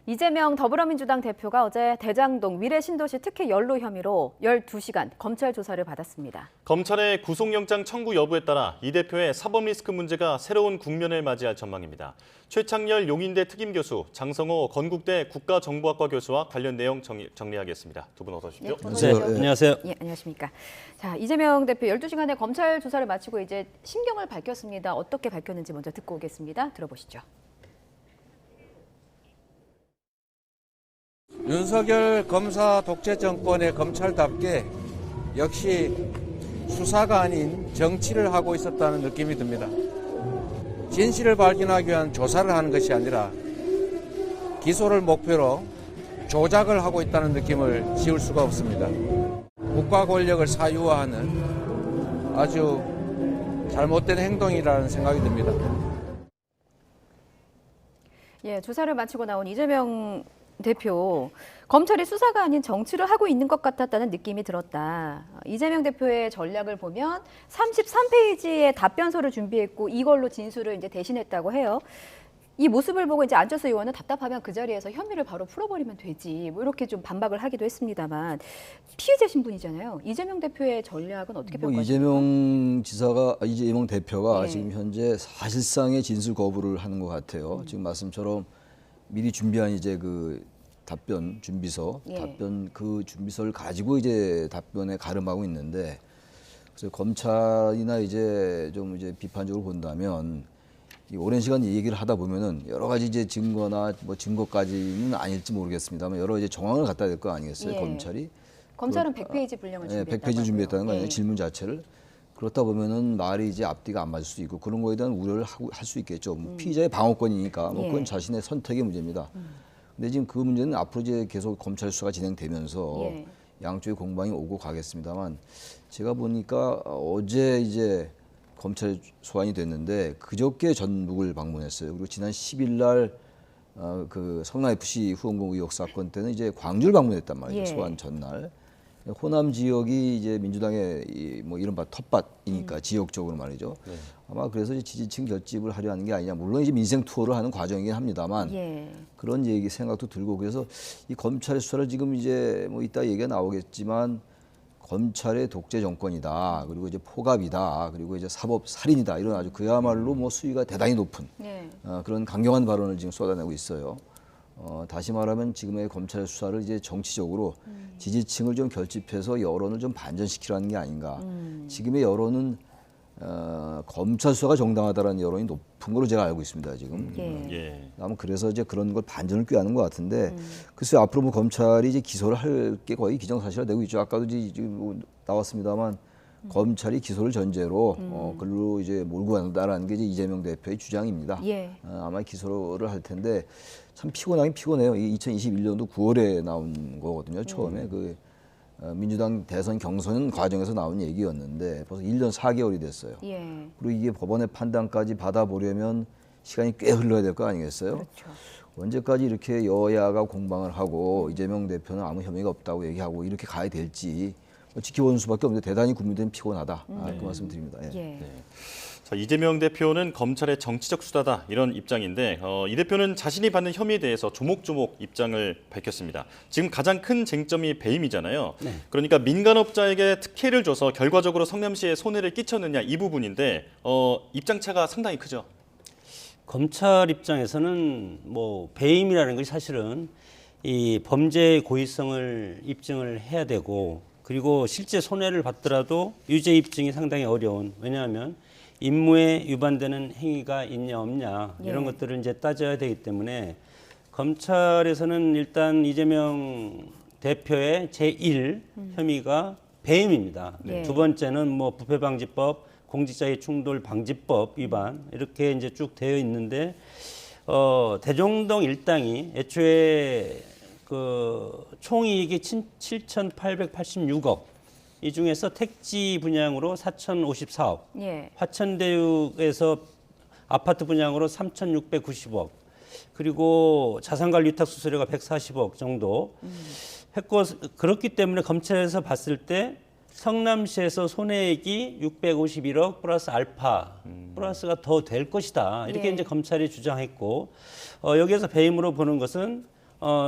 이재명 더불어민주당 대표가 어제 대장동 미래신도시 특혜 연루 혐의로 12시간 검찰 조사를 받았습니다. 검찰의 구속영장 청구 여부에 따라 이 대표의 사법 리스크 문제가 새로운 국면을 맞이할 전망입니다. 최창렬 용인대 특임교수, 장성호 건국대 국가정보학과 교수와 관련 내용 정리하겠습니다. 두 분 어서 오십시오. 안녕하세요. 예, 안녕하십니까. 자, 이재명 대표 12시간의 검찰 조사를 마치고 이제 심경을 밝혔습니다. 어떻게 밝혔는지 먼저 듣고 오겠습니다. 들어보시죠. 윤석열 검사 독재 정권의 검찰답게 역시 수사가 아닌 정치를 하고 있었다는 느낌이 듭니다. 진실을 발견하기 위한 조사를 하는 것이 아니라 기소를 목표로 조작을 하고 있다는 느낌을 지울 수가 없습니다. 국가 권력을 사유화하는 아주 잘못된 행동이라는 생각이 듭니다. 예, 조사를 마치고 나온 이재명 대표, 검찰이 수사가 아닌 정치를 하고 있는 것 같았다는 느낌이 들었다. 이재명 대표의 전략을 보면 33페이지의 답변서를 준비했고 이걸로 진술을 이제 대신했다고 해요. 이 모습을 보고 이제 안철수 의원은 답답하면 그 자리에서 혐의를 바로 풀어버리면 되지. 뭐 이렇게 좀 반박을 하기도 했습니다만 피해자 신분이잖아요. 이재명 대표의 전략은 어떻게 평가하십니까? 이재명 대표가 네. 지금 현재 사실상의 진술 거부를 하는 것 같아요. 지금 말씀처럼 미리 준비한 이제 그 답변 준비서, 예. 답변 그 준비서를 가지고 이제 답변에 가름하고 있는데, 그래서 검찰이나 이제 좀 이제 비판적으로 본다면 이 오랜 시간 얘기를 하다 보면은 여러 가지 이제 증거나 뭐 증거까지는 아닐지 모르겠습니다만 여러 이제 정황을 갖다 댈 거 아니겠어요, 예. 검찰이? 검찰은 100페이지 분량을 네, 준비했다고 100페이지 준비했다는 거 아니에요, 예. 질문 자체를. 그렇다 보면은 말이 이제 앞뒤가 안 맞을 수 있고 그런 거에 대한 우려를 할 수 있겠죠. 피의자의 방어권이니까 뭐 그건 예. 자신의 선택의 문제입니다. 근데 지금 그 문제는 앞으로 이제 계속 검찰 수사가 진행되면서 예. 양쪽의 공방이 오고 가겠습니다만 제가 보니까 어제 이제 검찰 소환이 됐는데 그저께 전북을 방문했어요. 그리고 지난 10일 날 그 성남 FC 후원공 의혹 사건 때는 이제 광주를 방문했단 말이죠. 예. 소환 전날. 호남 지역이 이제 민주당의 뭐 이른바 텃밭이니까 지역적으로 말이죠. 네. 아마 그래서 이제 지지층 결집을 하려 하는 게 아니냐. 물론 이제 민생 투어를 하는 과정이긴 합니다만 예. 그런 얘기 생각도 들고 그래서 이 검찰 수사를 지금 이제 뭐 이따 얘기가 나오겠지만 검찰의 독재 정권이다. 그리고 이제 포갑이다. 그리고 이제 사법 살인이다. 이런 아주 그야말로 뭐 수위가 대단히 높은 예. 그런 강경한 발언을 지금 쏟아내고 있어요. 다시 말하면 지금의 검찰 수사를 이제 정치적으로 지지층을 좀 결집해서 여론을 좀 반전시키라는 게 아닌가. 지금의 여론은 검찰 수사가 정당하다라는 여론이 높은 걸로 제가 알고 있습니다. 지금. 예. 예. 아마 그래서 이제 그런 걸 반전을 꾀하는 것 같은데 글쎄요 앞으로 뭐 검찰이 이제 기소를 할 게 거의 기정사실화되고 있죠. 아까도 지금 뭐 나왔습니다만 검찰이 기소를 전제로 그걸로 이제 몰고 간다라는 게 이제 이재명 대표의 주장입니다. 예. 아마 기소를 할 텐데 참 피곤하긴 피곤해요. 이 2021년도 9월에 나온 거거든요. 처음에 그 민주당 대선 경선 과정에서 나온 얘기였는데 벌써 1년 4개월이 됐어요. 예. 그리고 이게 법원의 판단까지 받아보려면 시간이 꽤 흘러야 될 거 아니겠어요? 그렇죠. 언제까지 이렇게 여야가 공방을 하고 이재명 대표는 아무 혐의가 없다고 얘기하고 이렇게 가야 될지 지켜보는 수밖에 없는데 대단히 국민들은 피곤하다. 그 말씀 드립니다. 예. 예. 자, 이재명 대표는 검찰의 정치적 수사다 이런 입장인데 이 대표는 자신이 받는 혐의에 대해서 조목조목 입장을 밝혔습니다. 지금 가장 큰 쟁점이 배임이잖아요. 네. 그러니까 민간업자에게 특혜를 줘서 결과적으로 성남시에 손해를 끼쳤느냐 이 부분인데 입장차가 상당히 크죠. 검찰 입장에서는 뭐 배임이라는 것이 사실은 이 범죄의 고의성을 입증을 해야 되고 그리고 실제 손해를 받더라도 유죄 입증이 상당히 어려운 왜냐하면 임무에 위반되는 행위가 있냐 없냐 이런 예. 것들을 이제 따져야 되기 때문에 검찰에서는 일단 이재명 대표의 제1 혐의가 배임입니다. 예. 두 번째는 뭐 부패방지법, 공직자의 충돌 방지법 위반 이렇게 이제 쭉 되어 있는데 대종동 일당이 애초에 그 총이익이 7,886억 이 중에서 택지 분양으로 4,054억, 예. 화천대유에서 아파트 분양으로 3,690억, 그리고 자산관리 위탁 수수료가 140억 정도 했고 그렇기 때문에 검찰에서 봤을 때 성남시에서 손해액이 651억 플러스 알파 플러스가 더 될 것이다 이렇게 예. 이제 검찰이 주장했고 여기에서 배임으로 보는 것은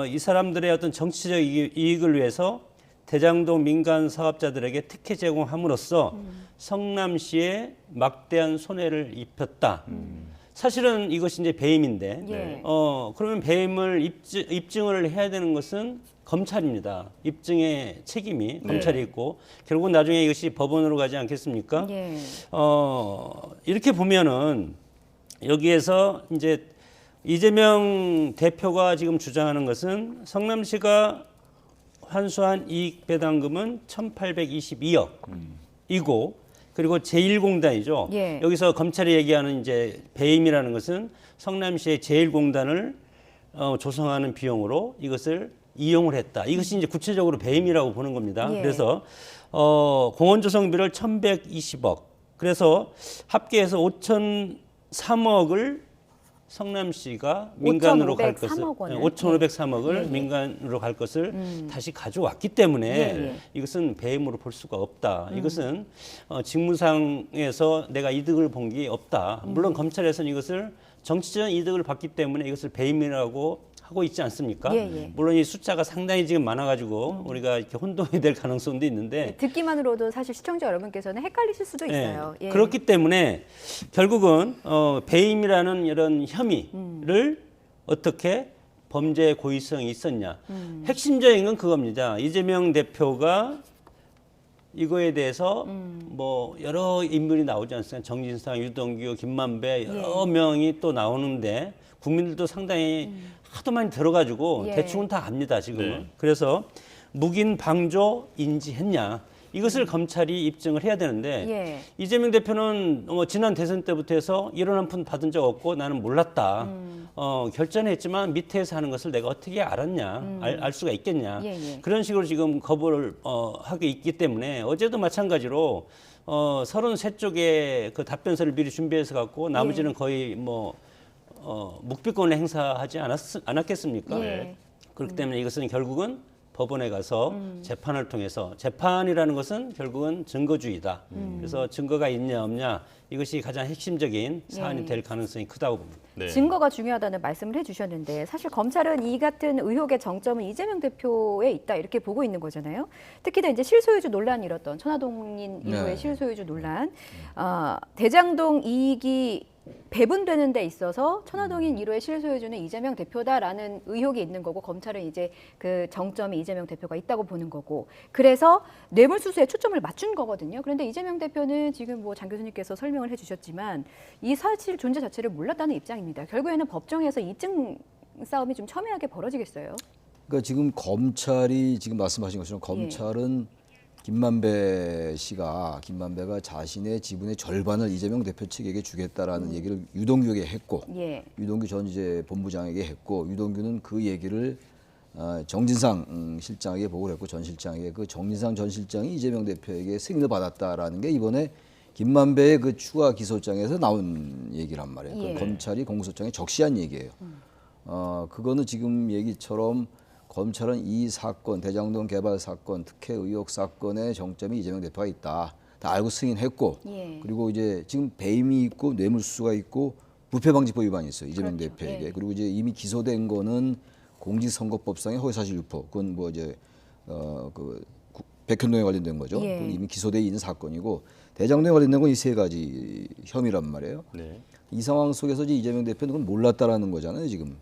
이 사람들의 어떤 정치적 이익을 위해서 대장동 민간 사업자들에게 특혜 제공함으로써 성남시에 막대한 손해를 입혔다. 사실은 이것이 이제 배임인데, 예. 그러면 배임을 입증을 해야 되는 것은 검찰입니다. 입증의 책임이 검찰이 있고, 결국은 나중에 이것이 법원으로 가지 않겠습니까? 예. 이렇게 보면은 여기에서 이제 이재명 대표가 지금 주장하는 것은 성남시가 환수한 이익 배당금은 1,822억이고, 그리고 제1공단이죠. 예. 여기서 검찰이 얘기하는 이제 배임이라는 것은 성남시의 제1공단을 조성하는 비용으로 이것을 이용을 했다. 이것이 이제 구체적으로 배임이라고 보는 겁니다. 예. 그래서 공원 조성비를 1,120억. 그래서 합계해서 5,003억을 성남시가 민간으로 갈 것을 5,503억 원을. 5,503억을 예, 예. 민간으로 갈 것을 다시 가져왔기 때문에 예, 예. 이것은 배임으로 볼 수가 없다. 이것은 직무상에서 내가 이득을 본 게 없다. 물론 검찰에서는 이것을 정치적 이득을 받기 때문에 이것을 배임이라고 하고 있지 않습니까? 예, 예. 물론 이 숫자가 상당히 지금 많아가지고 우리가 이렇게 혼동이 될 가능성도 있는데 듣기만으로도 사실 시청자 여러분께서는 헷갈리실 수도 있어요. 예. 그렇기 때문에 결국은 배임이라는 이런 혐의를 어떻게 범죄 고의성이 있었냐. 핵심적인 건 그겁니다. 이재명 대표가 이거에 대해서 뭐 여러 인물이 나오지 않습니까? 정진상, 유동규, 김만배 여러 명이 또 나오는데 국민들도 상당히 하도 많이 들어가지고 예. 대충은 다 압니다, 지금은. 네. 그래서 묵인 방조 인지했냐. 이것을 검찰이 입증을 해야 되는데 예. 이재명 대표는 지난 대선 때부터 해서 이런 한 푼 받은 적 없고 나는 몰랐다. 결전했지만 밑에서 하는 것을 내가 어떻게 알았냐, 알 수가 있겠냐. 예, 예. 그런 식으로 지금 거부를 하고 있기 때문에 어제도 마찬가지로 33쪽의 그 답변서를 미리 준비해서 갖고 나머지는 예. 거의 묵비권을 행사하지 않았겠습니까? 예. 그렇기 때문에 이것은 결국은 법원에 가서 재판을 통해서 재판이라는 것은 결국은 증거주의다. 그래서 증거가 있냐 없냐 이것이 가장 핵심적인 사안이 예. 될 가능성이 크다고 봅니다. 네. 증거가 중요하다는 말씀을 해주셨는데 사실 검찰은 이 같은 의혹의 정점은 이재명 대표에 있다 이렇게 보고 있는 거잖아요. 특히나 이제 실소유주 논란이 일었던 천화동인 이후의 네. 실소유주 논란, 대장동 이익이 배분되는 데 있어서 천화동인 1호의 실소유주는 이재명 대표다라는 의혹이 있는 거고 검찰은 이제 그 정점이 이재명 대표가 있다고 보는 거고 그래서 뇌물수수에 초점을 맞춘 거거든요. 그런데 이재명 대표는 지금 뭐 장 교수님께서 설명을 해주셨지만 이 사실 존재 자체를 몰랐다는 입장입니다. 결국에는 법정에서 입증 싸움이 좀 첨예하게 벌어지겠어요. 그러니까 지금 검찰이 지금 말씀하신 것처럼 검찰은 김만배가 자신의 지분의 절반을 이재명 대표 측에게 주겠다라는 얘기를 유동규에게 했고 예. 유동규 전 이제 본부장에게 했고 유동규는 그 얘기를 정진상 실장에게 보고를 했고 전 실장에게 그 정진상 전 실장이 이재명 대표에게 승인을 받았다라는 게 이번에 김만배의 그 추가 기소장에서 나온 얘기란 말이에요. 예. 그 검찰이 공소장에 적시한 얘기예요. 그거는 지금 얘기처럼 검찰은 이 사건, 대장동 개발 사건, 특혜 의혹 사건의 정점이 이재명 대표가 있다. 다 알고 승인했고, 예. 그리고 이제 지금 배임이 있고 뇌물수수가 있고 부패방지법 위반이 있어요. 이재명 그렇죠. 대표에게. 예. 그리고 이제 이미 기소된 거는 공직선거법상의 허위사실 유포. 그건 뭐 이제 백현동에 관련된 거죠. 예. 그건 이미 기소돼 있는 사건이고 대장동에 관련된 건 이 세 가지 혐의란 말이에요. 네. 이 상황 속에서 이제 이재명 대표는 그건 몰랐다라는 거잖아요, 지금.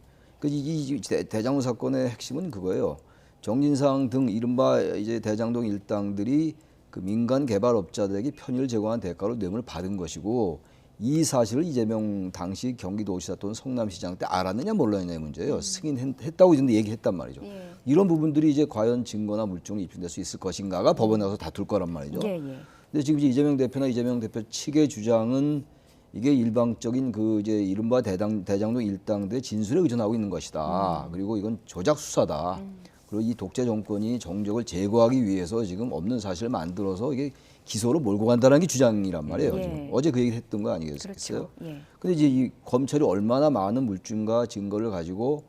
이 대장동 사건의 핵심은 그거예요. 정진상 등 이른바 이제 대장동 일당들이 그 민간 개발업자들에게 편의를 제공한 대가로 뇌물을 받은 것이고 이 사실을 이재명 당시 경기도지사 또는 성남시장 때 알았느냐 몰랐느냐의 문제예요. 승인했다고 이제 얘기했단 말이죠. 예. 이런 부분들이 이제 과연 증거나 물증이 입증될 수 있을 것인가가 법원에 가서 다툴 거란 말이죠. 예, 예. 근데 지금 이제 이재명 대표나 이재명 대표 측의 주장은 이게 일방적인 그 이제 이른바 대장동 일당들의 진술에 의존하고 있는 것이다. 그리고 이건 조작 수사다. 그리고 이 독재 정권이 정적을 제거하기 위해서 지금 없는 사실을 만들어서 이게 기소로 몰고 간다는 게 주장이란 말이에요. 예. 지금. 어제 그 얘기 했던 거 아니겠어요? 그렇죠. 예. 근데 이제 이 검찰이 얼마나 많은 물증과 증거를 가지고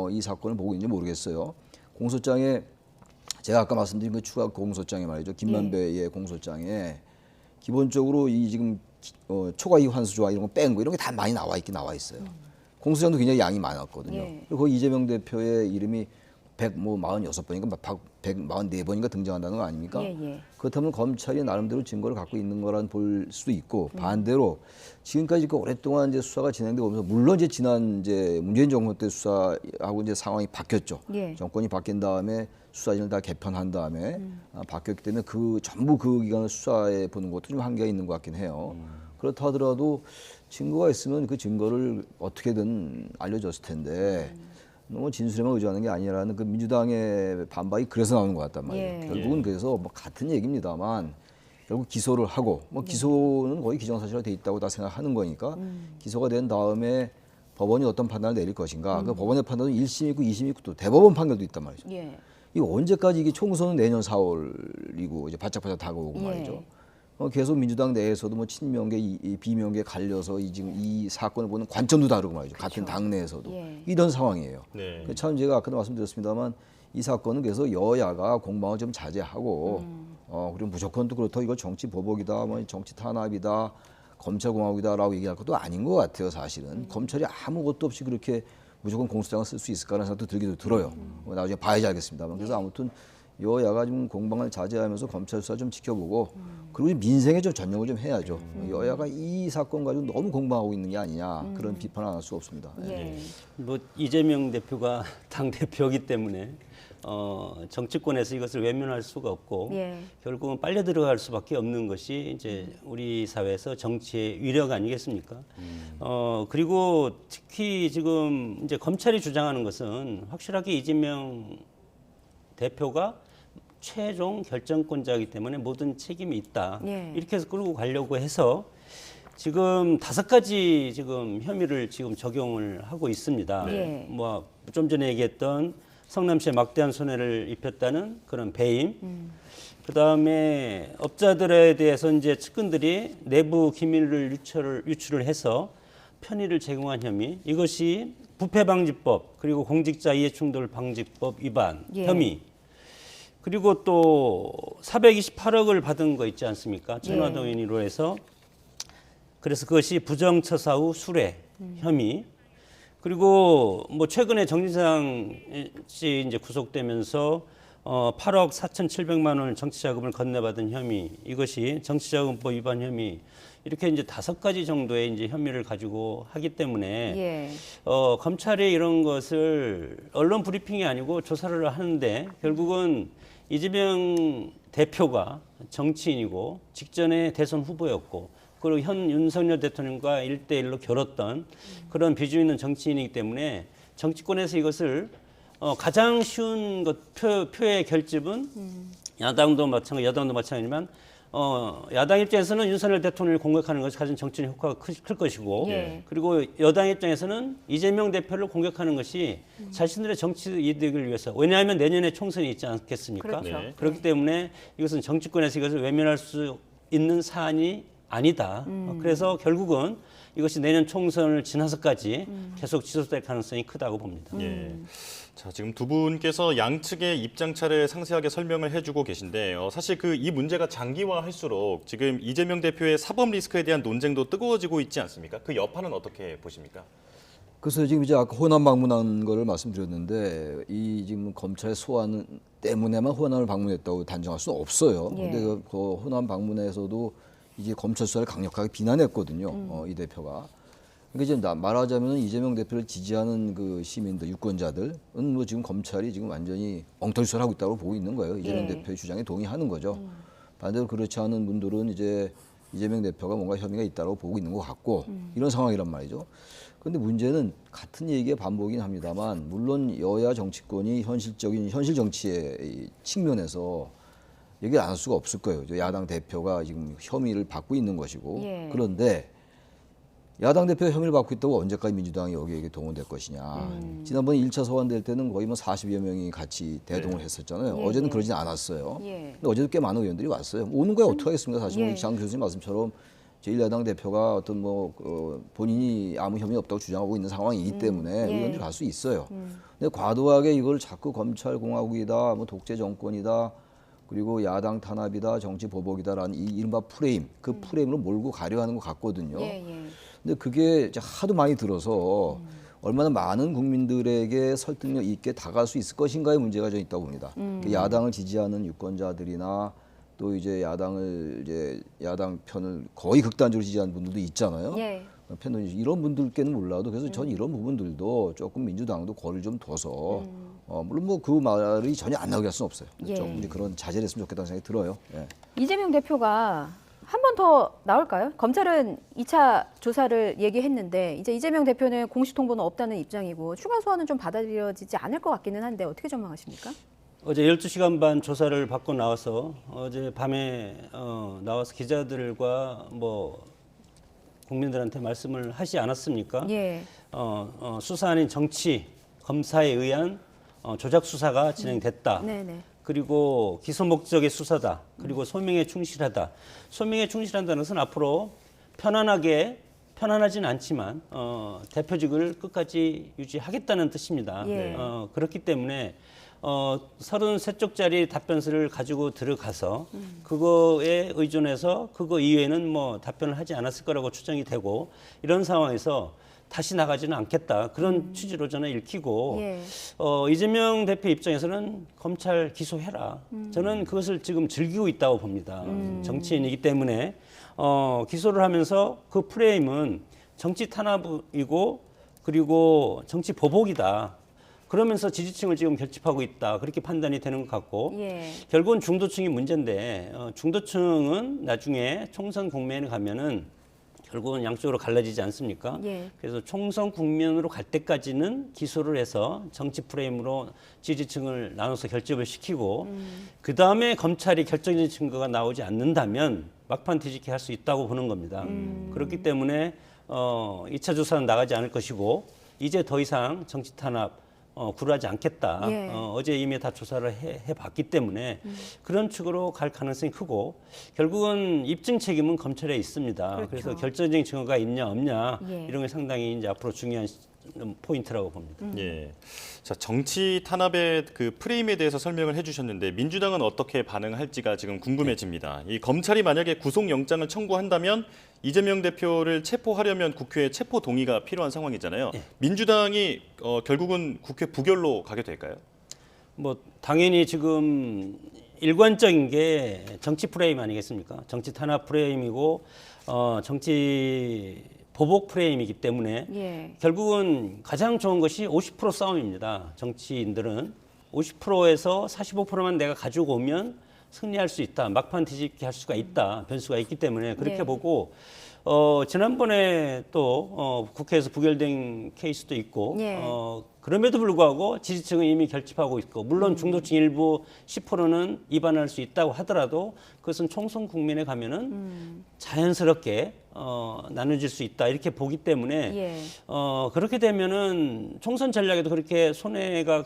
이 사건을 보고 있는지 모르겠어요. 공소장에 제가 아까 말씀드린 그 추가 공소장에 말이죠. 김만배의 공소장에 기본적으로 이 지금 초과이익 환수 조항 이런 거 뺀 거 이런 게 다 많이 나와 있긴 나와 있어요. 공소장도 굉장히 양이 많았거든요. 예. 그리고 이재명 대표의 이름이 146번인가 144번인가 등장한다는 거 아닙니까? 예, 예. 그렇다면 검찰이 나름대로 증거를 갖고 있는 거란 볼 수도 있고 반대로 지금까지 그 오랫동안 이제 수사가 진행되고 오면서 물론 이제 지난 이제 문재인 정부 때 수사하고 이제 상황이 바뀌었죠. 예. 정권이 바뀐 다음에 수사진을 다 개편한 다음에 바뀌었기 때문에 그 전부 그 기간을 수사해 보는 것도 좀 한계가 있는 것 같긴 해요. 그렇다 하더라도 증거가 있으면 그 증거를 어떻게든 알려줬을 텐데 너무 진술에만 의존하는 게 아니라는 그 민주당의 반박이 그래서 나오는 것 같단 말이에요. 예. 결국은 그래서 뭐 같은 얘기입니다만 결국 기소를 하고 뭐 기소는 거의 기정사실화 돼 있다고 다 생각하는 거니까 기소가 된 다음에 법원이 어떤 판단을 내릴 것인가. 그 법원의 판단은 1심 있고 2심 있고 또 대법원 판결도 있단 말이죠. 예. 이거 언제까지 이게 총선은 내년 4월이고 이제 바짝바짝 다가오고 예. 말이죠. 계속 민주당 내에서도 뭐 친명계, 비명계 갈려서 지금 이 사건을 보는 관점도 다르고 말이죠. 같은 당 내에서도 예. 이런 상황이에요. 네. 참 제가 아까도 말씀드렸습니다만 이 사건은 그래서 여야가 공방을 좀 자제하고 그리고 무조건 또 그렇다고 이거 정치 보복이다, 뭐 정치 탄압이다, 검찰공화국이다라고 얘기할 것도 아닌 것 같아요. 사실은 검찰이 아무것도 없이 그렇게 무조건 공소장을 쓸 수 있을까라는 생각도 들기도 들어요. 나중에 봐야지 알겠습니다만 그래서 아무튼 여야가 좀 공방을 자제하면서 검찰 수사 좀 지켜보고 그리고 민생에 좀 전념을 좀 해야죠. 여야가 이 사건 가지고 너무 공방하고 있는 게 아니냐 그런 비판을 안 할 수 없습니다. 예. 뭐 이재명 대표가 당 대표이기 때문에 정치권에서 이것을 외면할 수가 없고 예. 결국은 빨려 들어갈 수밖에 없는 것이 이제 우리 사회에서 정치의 위력 아니겠습니까? 그리고 특히 지금 이제 검찰이 주장하는 것은 확실하게 이재명 대표가 최종 결정권자이기 때문에 모든 책임이 있다. 예. 이렇게 해서 끌고 가려고 해서 지금 5가지 지금 혐의를 지금 적용을 하고 있습니다. 네. 뭐 좀 전에 얘기했던 성남시에 막대한 손해를 입혔다는 그런 배임. 그다음에 업자들에 대해서 이제 측근들이 내부 기밀을 유출을 해서 편의를 제공한 혐의. 이것이 부패방지법 그리고 공직자 이해충돌 방지법 위반 예. 혐의. 그리고 또 428억을 받은 거 있지 않습니까? 천화동인 1호에서. 그래서 그것이 부정처사 후 수뢰 혐의. 그리고 뭐 최근에 정진상 씨 이제 구속되면서 8억 4,700만 원을 정치자금을 건네받은 혐의. 이것이 정치자금법 위반 혐의. 이렇게 이제 5가지 정도의 이제 혐의를 가지고 하기 때문에 예. 검찰이 이런 것을 언론 브리핑이 아니고 조사를 하는데 결국은 이재명 대표가 정치인이고 직전에 대선 후보였고 그리고 현 윤석열 대통령과 1대1로 겨뤘던 그런 비중 있는 정치인이기 때문에 정치권에서 이것을 가장 쉬운 표의 결집은 야당도 마찬가지, 여당도 마찬가지지만 야당 입장에서는 윤석열 대통령을 공격하는 것이 가장 정치적 효과가 클 것이고 예. 그리고 여당 입장에서는 이재명 대표를 공격하는 것이 자신들의 정치 이득을 위해서 왜냐하면 내년에 총선이 있지 않겠습니까? 그렇죠. 네. 그렇기 때문에 이것은 정치권에서 이것을 외면할 수 있는 사안이 아니다. 그래서 결국은 이것이 내년 총선을 지나서까지 계속 지속될 가능성이 크다고 봅니다. 예. 자, 지금 두 분께서 양측의 입장차를 상세하게 설명을 해주고 계신데 사실 이 문제가 장기화할수록 지금 이재명 대표의 사법 리스크에 대한 논쟁도 뜨거워지고 있지 않습니까? 그 여파는 어떻게 보십니까? 그래서 지금 이제 아까 호남 방문한 거를 말씀드렸는데 이 지금 검찰 소환 때문에만 호남을 방문했다고 단정할 수는 없어요. 예. 근데 그 호남 방문에서도 이제 검찰 수사를 강력하게 비난했거든요. 이 대표가. 그러니까 이제 말하자면 이재명 대표를 지지하는 그 시민들, 유권자들은 뭐 지금 검찰이 지금 완전히 엉터리 수사를 하고 있다고 보고 있는 거예요. 이재명 예. 대표의 주장에 동의하는 거죠. 반대로 그렇지 않은 분들은 이제 이재명 대표가 뭔가 혐의가 있다고 보고 있는 것 같고 이런 상황이란 말이죠. 그런데 문제는 같은 얘기의 반복이긴 합니다만 물론 여야 정치권이 현실 정치의 측면에서 얘기를 안 할 수가 없을 거예요. 야당 대표가 지금 혐의를 받고 있는 것이고 예. 그런데 야당 대표가 혐의를 받고 있다고 언제까지 민주당이 여기에 동원될 것이냐. 지난번에 1차 소환될 때는 거의 뭐 40여 명이 같이 대동을 했었잖아요. 예, 어제는 예. 그러진 않았어요. 예. 근데 어제도 꽤 많은 의원들이 왔어요. 오는 거야 어떻게 하겠습니까? 사실 예. 장 교수님 말씀처럼 제1야당 대표가 어떤 본인이 아무 혐의 없다고 주장하고 있는 상황이기 때문에 예. 의원들이 갈 수 있어요. 근데 과도하게 이걸 자꾸 검찰 공화국이다, 뭐 독재 정권이다, 그리고 야당 탄압이다, 정치 보복이다라는 이 이른바 프레임, 그 프레임으로 몰고 가려 하는 것 같거든요. 예, 예. 근데 그게 이제 하도 많이 들어서 얼마나 많은 국민들에게 설득력 있게 다가갈 수 있을 것인가의 문제가 좀 있다고 봅니다. 야당을 지지하는 유권자들이나 또 이제 야당 편을 거의 극단적으로 지지하는 분들도 있잖아요. 예. 팬들 이런 분들께는 몰라도 그래서 저는 이런 부분들도 조금 민주당도 거리를 좀 둬서 물론 뭐 그 말이 전혀 안 나오게 할 수는 없어요. 예. 조금 이제 그런 자제를 했으면 좋겠다는 생각이 들어요. 예. 이재명 대표가 한 번 더 나올까요? 검찰은 2차 조사를 얘기했는데 이제 이재명 대표는 공식 통보는 없다는 입장이고 추가 소환은 좀 받아들여지지 않을 것 같기는 한데 어떻게 전망하십니까? 어제 12시간 반 조사를 받고 나와서 어제 밤에 나와서 기자들과 뭐 국민들한테 말씀을 하지 않았습니까? 예. 수사 아닌 정치 검사에 의한 조작 수사가 진행됐다. 네네. 그리고 기소 목적의 수사다. 그리고 소명에 충실하다. 소명에 충실한다는 것은 앞으로 편안하지는 않지만 대표직을 끝까지 유지하겠다는 뜻입니다. 예. 그렇기 때문에 33쪽짜리 답변서를 가지고 들어가서 그거에 의존해서 그거 이외에는 뭐 답변을 하지 않았을 거라고 추정이 되고 이런 상황에서 다시 나가지는 않겠다. 그런 취지로 저는 읽히고 예. 이재명 대표 입장에서는 검찰 기소해라. 저는 그것을 지금 즐기고 있다고 봅니다. 정치인이기 때문에 기소를 하면서 그 프레임은 정치 탄압이고 그리고 정치 보복이다. 그러면서 지지층을 지금 결집하고 있다. 그렇게 판단이 되는 것 같고 예. 결국은 중도층이 문제인데 중도층은 나중에 총선 국면에 가면은 결국은 양쪽으로 갈라지지 않습니까? 예. 그래서 총선 국면으로 갈 때까지는 기소를 해서 정치 프레임으로 지지층을 나눠서 결집을 시키고 그 다음에 검찰이 결정적인 증거가 나오지 않는다면 막판 뒤집기 할 수 있다고 보는 겁니다. 그렇기 때문에 2차 조사는 나가지 않을 것이고 이제 더 이상 정치 탄압 굴하지 않겠다. 예. 어제 이미 다 조사를 해봤기 때문에 그런 측으로 갈 가능성이 크고 결국은 입증 책임은 검찰에 있습니다. 그렇죠. 그래서 결정적인 증거가 있냐 없냐 예. 이런 게 상당히 이제 앞으로 중요한 포인트라고 봅니다. 예. 자, 정치 탄압의 그 프레임에 대해서 설명을 해주셨는데 민주당은 어떻게 반응할지가 지금 궁금해집니다. 이 검찰이 만약에 구속영장을 청구한다면 이재명 대표를 체포하려면 국회에 체포 동의가 필요한 상황이잖아요. 민주당이 결국은 국회 부결로 가게 될까요? 뭐 당연히 지금 일관적인 게 정치 프레임 아니겠습니까? 정치 탄압 프레임이고 정치 보복 프레임이기 때문에 예. 결국은 가장 좋은 것이 50% 싸움입니다. 정치인들은 50%에서 45%만 내가 가지고 오면 승리할 수 있다. 막판 뒤집기 할 수가 있다. 변수가 있기 때문에 그렇게 네. 보고 지난번에 또 국회에서 부결된 케이스도 있고 예. 그럼에도 불구하고 지지층은 이미 결집하고 있고 물론 중도층 일부 10%는 위반할 수 있다고 하더라도 그것은 총선 국면에 가면은 자연스럽게 나눠질 수 있다 이렇게 보기 때문에 예. 그렇게 되면은 총선 전략에도 그렇게 손해를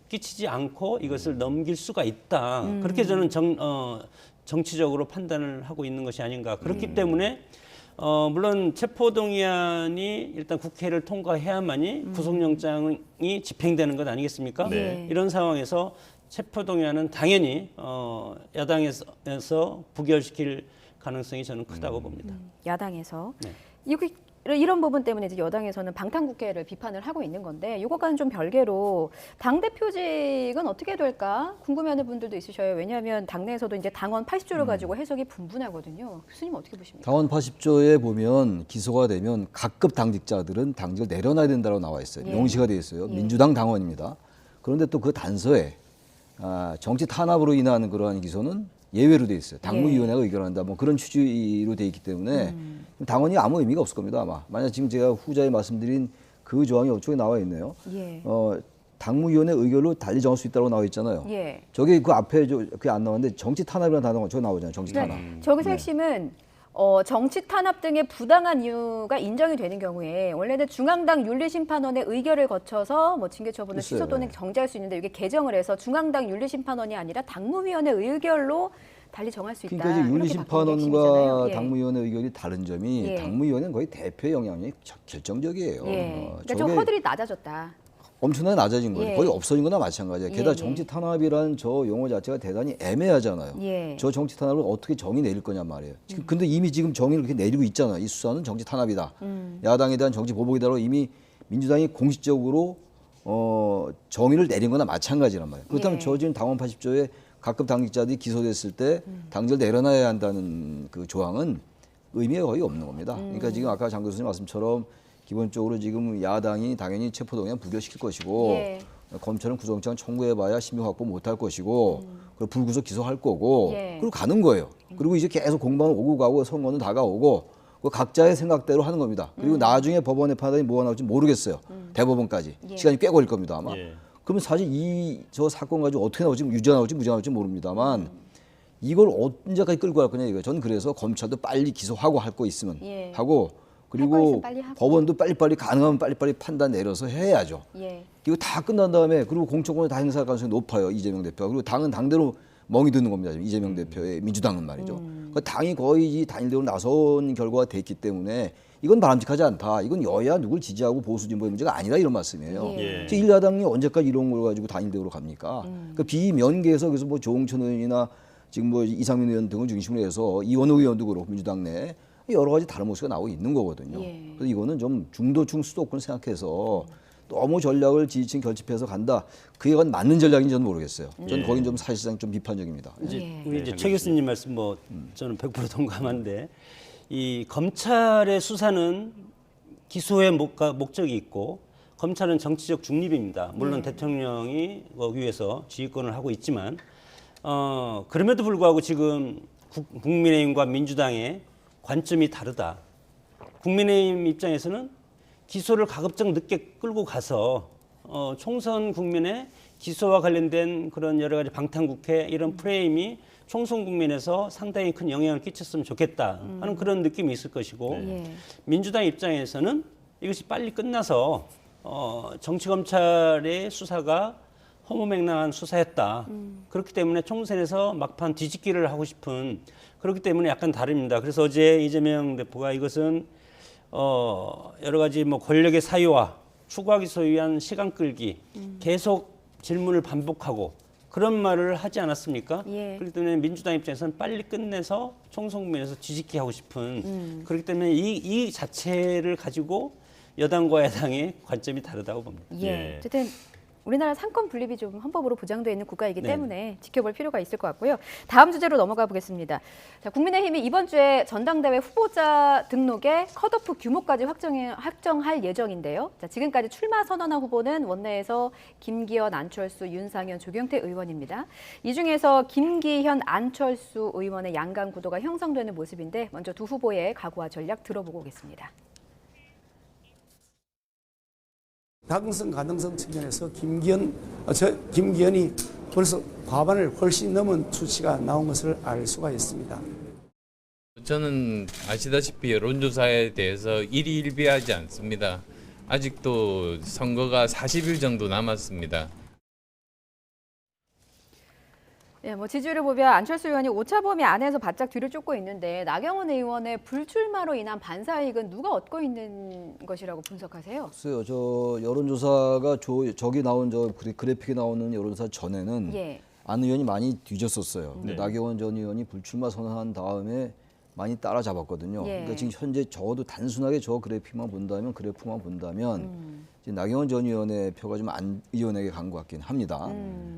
끼치지 않고 이것을 넘길 수가 있다. 그렇게 저는 정치적으로 판단을 하고 있는 것이 아닌가. 그렇기 때문에 물론 체포동의안이 일단 국회를 통과해야만이 구속영장이 집행되는 것 아니겠습니까? 네. 이런 상황에서 체포동의안은 당연히 야당에서 부결시킬 가능성이 저는 크다고 봅니다. 야당에서 네. 이런 부분 때문에 이제 여당에서는 방탄국회를 비판을 하고 있는 건데 이것과는 좀 별개로 당 대표직은 어떻게 될까 궁금해하는 분들도 있으셔요. 왜냐하면 당내에서도 이제 당원 80조를 가지고 해석이 분분하거든요. 교수님 어떻게 보십니까? 당원 80조에 보면 기소가 되면 각급 당직자들은 당직을 내려놔야 된다고 나와 있어요. 예. 명시가 돼 있어요. 예. 민주당 당원입니다. 그런데 또 그 단서에 정치 탄압으로 인한 그러한 기소는 예외로 돼 있어요. 당무위원회가 의결한다. 뭐 그런 취지로 돼 있기 때문에 당원이 아무 의미가 없을 겁니다. 아마. 만약 지금 제가 후자에 말씀드린 그 조항이 어쪽에 나와 있네요. 예. 당무위원회 의결로 달리 정할 수 있다고 나와 있잖아요. 예. 저게 그 앞에 그게 안 나왔는데 정치 탄압이라는 단어가 저기 나오잖아요. 정치 탄압. 저기서 핵심은 정치 탄압 등의 부당한 이유가 인정이 되는 경우에 원래는 중앙당 윤리심판원의 의결을 거쳐서 뭐 징계 처분을 취소 글쎄요. 또는 정지할 수 있는데 이게 개정을 해서 중앙당 윤리심판원이 아니라 당무위원회 의결로 달리 정할 수 있다. 그러니까 이제 이렇게 바뀐 게 윤리심판원과 핵심이잖아요. 예. 당무위원회 의결이 다른 점이 예. 당무위원회는 거의 대표의 영향력이 결정적이에요. 예. 그러니까 저게 좀 허들이 낮아졌다. 엄청나게 낮아진 거예요. 예. 거의 없어진 거나 마찬가지예요. 게다가 예, 예. 정치 탄압이라는 저 용어 자체가 대단히 애매하잖아요. 예. 저 정치 탄압을 어떻게 정의 내릴 거냐 말이에요. 근데 이미 지금 정의를 그렇게 내리고 있잖아요. 이 수사는 정치 탄압이다. 야당에 대한 정치 보복이다로 이미 민주당이 공식적으로 정의를 내린 거나 마찬가지란 말이에요. 그렇다면 예. 저 지금 당원 80조에 각급 당직자들이 기소됐을 때 당직을 내려놔야 한다는 그 조항은 의미가 거의 없는 겁니다. 그러니까 지금 아까 장 교수님 말씀처럼 기본적으로 지금 야당이 당연히 체포동의안 부결시킬 것이고 예. 검찰은 구속영장 청구해봐야 신병 확보 못할 것이고 그리고 불구속 기소할 거고 예. 그리고 가는 거예요. 그리고 이제 계속 공방은 오고 가고 선거는 다가오고 그 각자의 생각대로 하는 겁니다. 그리고 나중에 법원의 판단이 뭐가 나올지 모르겠어요. 대법원까지 예. 시간이 꽤 걸릴 겁니다 아마. 예. 그러면 사실 저 사건 가지고 어떻게 나올지 유죄 나올지 무죄 나올지 모릅니다만 이걸 언제까지 끌고 갈 거냐 이거예요. 저는 그래서 검찰도 빨리 기소하고 할 거 있으면 예. 하고 할 거 그리고 있으면 빨리 하고. 법원도 빨리빨리 가능하면 빨리빨리 판단 내려서 해야죠. 예. 이거 다 끝난 다음에 그리고 공천권을 다 행사할 가능성이 높아요. 이재명 대표가. 그리고 당은 당대로 멍이 드는 겁니다. 지금 이재명 대표의 민주당은 말이죠. 그 당이 거의 단일대로 나선 결과가 됐기 때문에 이건 바람직하지 않다. 이건 여야 누굴 지지하고 보수 진보의 문제가 아니다 이런 말씀이에요. 예. 제 1야당이 언제까지 이런 걸 가지고 단일대로 갑니까? 그러니까 비면계에서 그래서 뭐 조홍천 의원이나 지금 뭐 이상민 의원 등을 중심으로 해서 이원호 의원도 그렇고 민주당 내 여러 가지 다른 모습이 나오고 있는 거거든요. 예. 그래서 이거는 좀 중도층 수도권 생각해서 너무 전략을 지지층 결집해서 간다. 그게 과연 맞는 전략인지 저는 모르겠어요. 저는 예. 거긴 좀 사실상 좀 비판적입니다. 이제 예. 우리 이제 네, 최 교수님 말씀 뭐 저는 100% 동감한데 이 검찰의 수사는 기소의 목적이 있고 검찰은 정치적 중립입니다. 물론 대통령이 거기 위해서 지휘권을 하고 있지만 그럼에도 불구하고 지금 국민의힘과 민주당의 관점이 다르다. 국민의힘 입장에서는 기소를 가급적 늦게 끌고 가서 총선 국면에 기소와 관련된 그런 여러 가지 방탄국회 이런 프레임이 총선 국면에서 상당히 큰 영향을 끼쳤으면 좋겠다 하는 그런 느낌이 있을 것이고 예. 민주당 입장에서는 이것이 빨리 끝나서 정치검찰의 수사가 허무맹랑한 수사였다. 그렇기 때문에 총선에서 막판 뒤집기를 하고 싶은 그렇기 때문에 약간 다릅니다. 그래서 어제 이재명 대표가 이것은 여러 가지 뭐 권력의 사유와 추가 기소에 위한 시간 끌기 계속 질문을 반복하고 그런 말을 하지 않았습니까? 예. 그렇기 때문에 민주당 입장에서는 빨리 끝내서 총선 국면에서 뒤집기 하고 싶은 그렇기 때문에 이 자체를 가지고 여당과 야당의 관점이 다르다고 봅니다. 예. 예. 어쨌든 우리나라 상권 분립이 좀 헌법으로 보장되어 있는 국가이기 네. 때문에 지켜볼 필요가 있을 것 같고요. 다음 주제로 넘어가 보겠습니다. 자, 국민의힘이 이번 주에 전당대회 후보자 등록의 컷오프 규모까지 확정할 예정인데요. 자, 지금까지 출마 선언한 후보는 원내에서 김기현, 안철수, 윤상현, 조경태 의원입니다. 이 중에서 김기현, 안철수 의원의 양강 구도가 형성되는 모습인데 먼저 두 후보의 각오와 전략 들어보고 오겠습니다. 당선 가능성 측면에서 김기현이 벌써 과반을 훨씬 넘은 수치가 나온 것을 알 수가 있습니다. 저는 아시다시피 여론조사에 대해서 일희일비하지 않습니다. 아직도 선거가 40일 정도 남았습니다. 예, 뭐 지지율을 보면 안철수 의원이 오차 범위 안에서 바짝 뒤를 쫓고 있는데 나경원 의원의 불출마로 인한 반사이익은 누가 얻고 있는 것이라고 분석하세요? 글쎄요, 저 여론조사가 저기 나온 저 그래픽에 나오는 여론조사 전에는 예. 안 의원이 많이 뒤졌었어요. 근데 네. 나경원 전 의원이 불출마 선언한 다음에 많이 따라잡았거든요. 예. 그러니까 지금 현재 적어도 단순하게 저 그래프만 본다면 이제 나경원 전 의원의 표가 좀 안 의원에게 간 것 같긴 합니다.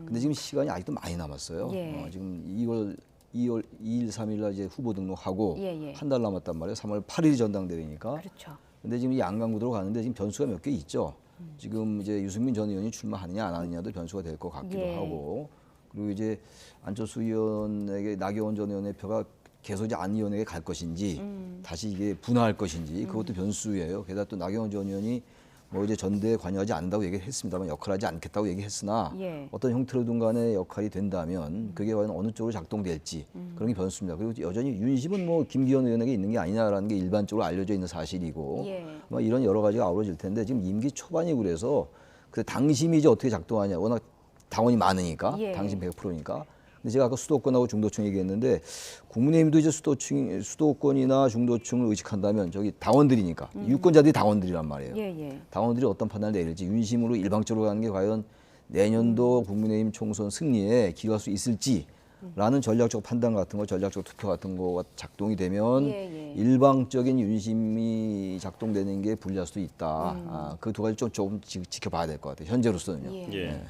근데 지금 시간이 아직도 많이 남았어요. 예. 지금 2월 2일, 3일 날 이제 후보 등록하고 예. 한 달 남았단 말이에요. 3월 8일이 전당대회니까. 그렇죠. 근데 지금 이 양강구도로 가는데 지금 변수가 몇 개 있죠. 지금 이제 유승민 전 의원이 출마하느냐 안 하느냐도 변수가 될 것 같기도 예. 하고, 그리고 이제 안철수 의원에게 나경원 전 의원의 표가 계속 이제 안 의원에게 갈 것인지 다시 이게 분화할 것인지 그것도 변수예요. 게다가 또 나경원 전 의원이 뭐 이제 전대에 관여하지 않는다고 얘기했습니다만 역할하지 않겠다고 얘기했으나 예. 어떤 형태로든 간에 역할이 된다면 그게 과연 어느 쪽으로 작동될지 그런 게 변수입니다. 그리고 여전히 윤심은 뭐 김기현 의원에게 있는 게 아니냐라는 게 일반적으로 알려져 있는 사실이고 예. 뭐 이런 여러 가지가 아우러질 텐데 지금 임기 초반이고 그래서 그 당심이 이제 어떻게 작동하냐 워낙 당원이 많으니까 예. 당심 100%니까 근데 제가 아까 수도권하고 중도층 얘기했는데 국민의힘도 이제 수도권이나 중도층을 의식한다면 저기 당원들이니까 유권자들이 당원들이란 말이에요. 예. 당원들이 어떤 판단을 내릴지 윤심으로 일방적으로 가는 게 과연 내년도 국민의힘 총선 승리에 기여할 수 있을지라는 전략적 판단 같은 거, 전략적 투표 같은 거가 작동이 되면 예. 일방적인 윤심이 작동되는 게 불리할 수도 있다. 그 두 가지 조금 지켜봐야 될 것 같아요. 현재로서는요. 예.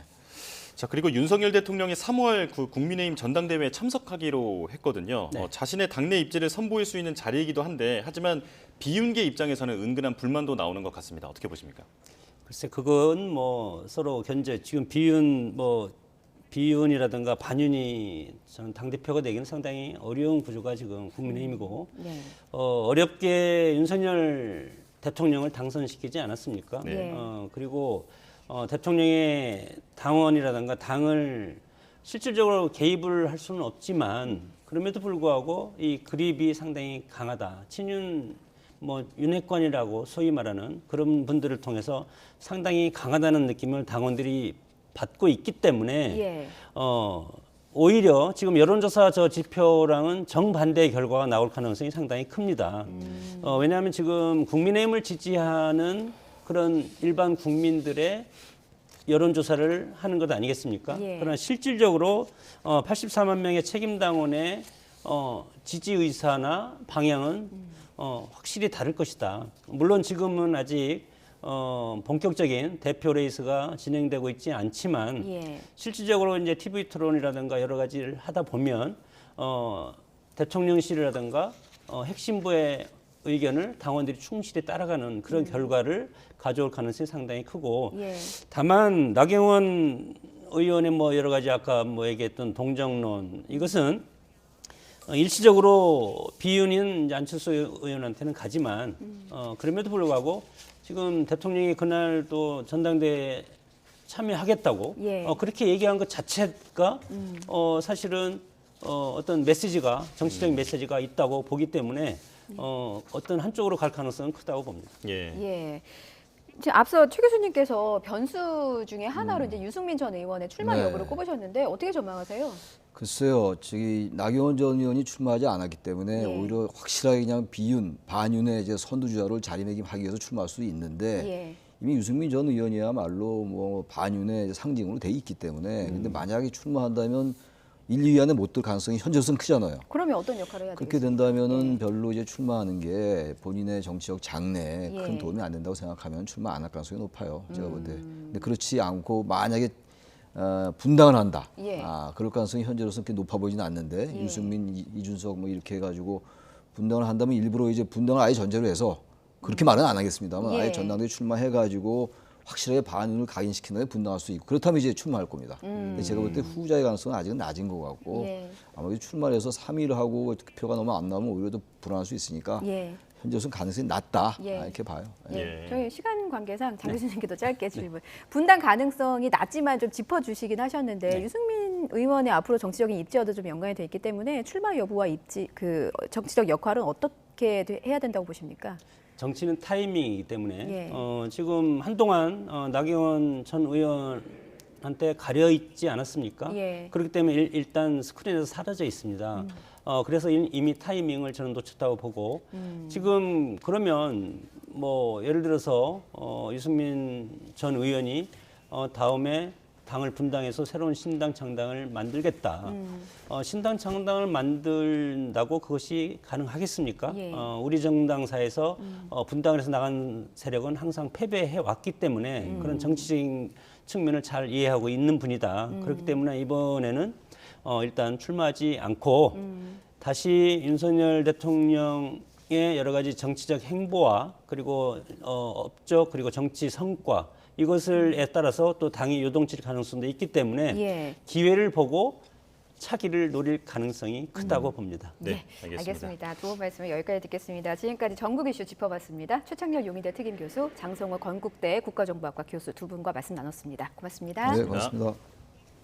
자, 그리고 윤석열 대통령이 3월 국민의힘 전당대회에 참석하기로 했거든요. 네. 자신의 당내 입지를 선보일 수 있는 자리이기도 한데 하지만 비윤계 입장에서는 은근한 불만도 나오는 것 같습니다. 어떻게 보십니까? 글쎄 그건 뭐 서로 지금 비윤이라든가 반윤이 저는 당대표가 되기는 상당히 어려운 구조가 지금 국민의힘이고 네. 어렵게 윤석열 대통령을 당선시키지 않았습니까? 네. 그리고 대통령의 당원이라든가 당을 실질적으로 개입을 할 수는 없지만 그럼에도 불구하고 이 그립이 상당히 강하다. 친윤 윤핵관이라고 소위 말하는 그런 분들을 통해서 상당히 강하다는 느낌을 당원들이 받고 있기 때문에 예. 오히려 지금 여론조사 저 지표랑은 정반대의 결과가 나올 가능성이 상당히 큽니다. 왜냐하면 지금 국민의힘을 지지하는 그런 일반 국민들의 여론조사를 하는 것 아니겠습니까? 예. 그러나 실질적으로 84만 명의 책임당원의 지지 의사나 방향은 확실히 다를 것이다. 물론 지금은 아직 본격적인 대표 레이스가 진행되고 있지 않지만 예. 실질적으로 이제 TV 토론이라든가 여러 가지를 하다 보면 대통령실이라든가 핵심부의 의견을 당원들이 충실히 따라가는 그런 결과를 가져올 가능성이 상당히 크고 예. 다만 나경원 의원의 여러 가지 아까 얘기했던 동정론 이것은 일시적으로 비윤인 이제 안철수 의원한테는 가지만 그럼에도 불구하고 지금 대통령이 그날 또 전당대회에 참여하겠다고 예. 그렇게 얘기한 것 자체가 사실은 어떤 메시지가 정치적인 메시지가 있다고 보기 때문에 어떤 한쪽으로 갈 가능성은 크다고 봅니다. 예. 예. 지금 앞서 최 교수님께서 변수 중에 하나로 이제 유승민 전 의원의 출마 네. 여부를 꼽으셨는데 어떻게 전망하세요? 글쎄요, 나경원 전 의원이 출마하지 않았기 때문에 예. 오히려 확실하게 그냥 반윤의 이제 선두주자를 자리매김하기 위해서 출마할 수 있는데 예. 이미 유승민 전 의원이야말로 반윤의 상징으로 돼 있기 때문에 근데 만약에 출마한다면 1, 2위 안에 못 들 가능성이 현재로서는 크잖아요. 그러면 어떤 역할을 해야 그렇게 되겠습니까? 된다면은 별로 이제 출마하는 게 본인의 정치적 장래에 예. 큰 도움이 안 된다고 생각하면 출마 안 할 가능성이 높아요. 제가 볼 때. 근데 그렇지 않고 만약에 분당을 한다. 예. 그럴 가능성이 현재로서는 그렇게 높아 보이지는 않는데 예. 유승민, 이준석 이렇게 해가지고 분당을 한다면 일부러 이제 분당을 아예 전제로 해서 그렇게 말은 안 하겠습니다만 예. 아예 전당대회 출마해가지고 확실하게 반윤을 각인시킨 다음에 분당할 수 있고 그렇다면 이제 출마할 겁니다. 근데 제가 볼 때 후자의 가능성은 아직은 낮은 것 같고 예. 아무래도 출마를 해서 3위를 하고 표가 너무 안 나오면 오히려 더 불안할 수 있으니까 예. 현재로서는 가능성이 낮다 예. 이렇게 봐요. 예. 예. 저희 시간 관계상 장 교수님께도 짧게 질문. 분당 가능성이 낮지만 좀 짚어주시긴 하셨는데 유승민 의원의 앞으로 정치적인 입지와도 좀 연관이 돼 있기 때문에 출마 여부와 정치적 역할은 어떻게 해야 된다고 보십니까? 정치는 타이밍이기 때문에 예. 지금 한동안 나경원 전 의원한테 가려 있지 않았습니까? 예. 그렇기 때문에 일단 스크린에서 사라져 있습니다. 그래서 이미 타이밍을 저는 놓쳤다고 보고 지금 그러면 예를 들어서 유승민 전 의원이 다음에 당을 분당해서 새로운 신당 창당을 만들겠다. 신당 창당을 만든다고 그것이 가능하겠습니까? 예. 우리 정당사에서 분당을 해서 나간 세력은 항상 패배해 왔기 때문에 그런 정치적인 측면을 잘 이해하고 있는 분이다. 그렇기 때문에 이번에는 일단 출마하지 않고 다시 윤석열 대통령의 여러 가지 정치적 행보와 그리고 업적 그리고 정치 성과 이것을에 따라서 또 당이 요동칠 가능성도 있기 때문에 예. 기회를 보고 차기를 노릴 가능성이 크다고 봅니다. 네, 네, 알겠습니다. 알겠습니다. 두 분 말씀을 여기까지 듣겠습니다. 지금까지 전국 이슈 짚어봤습니다. 최창렬 용인대 특임 교수, 장성호 건국대 국가정보학과 교수 두 분과 말씀 나눴습니다. 고맙습니다. 네, 고맙습니다.